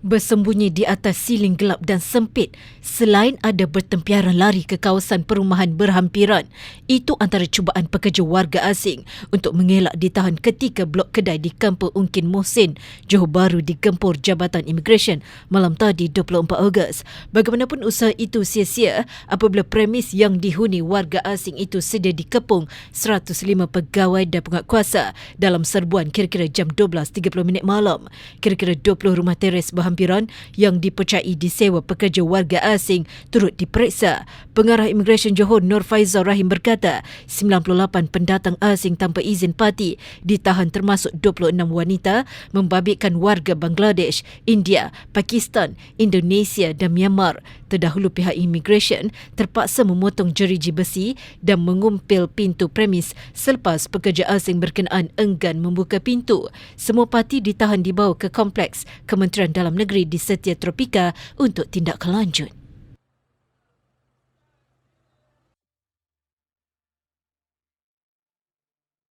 Bersembunyi di atas siling gelap dan sempit, selain ada bertempiaran lari ke kawasan perumahan berhampiran, itu antara cubaan pekerja warga asing untuk mengelak ditahan ketika blok kedai di Kampung Ungkin Mohsin, Johor Bahru digempur Jabatan Imigresen malam tadi 24 Ogos. Bagaimanapun usaha itu sia-sia apabila premis yang dihuni warga asing itu sedia dikepung 105 pegawai dan penguatkuasa dalam serbuan kira-kira jam 12.30 malam. Kira-kira 20 rumah teres berhampiran yang dipercayai disewa pekerja warga asing turut diperiksa. Pengarah Imigresen Johor Nur Faizal Rahim berkata 98 pendatang asing tanpa izin parti ditahan termasuk 26 wanita membabitkan warga Bangladesh, India, Pakistan, Indonesia dan Myanmar. Terdahulu pihak Imigresen terpaksa memotong jeriji besi dan mengumpil pintu premis selepas pekerja asing berkenaan enggan membuka pintu. Semua parti ditahan dibawa ke kompleks Kementerian Dalam Negeri di Setia Tropika untuk tindakan lanjut.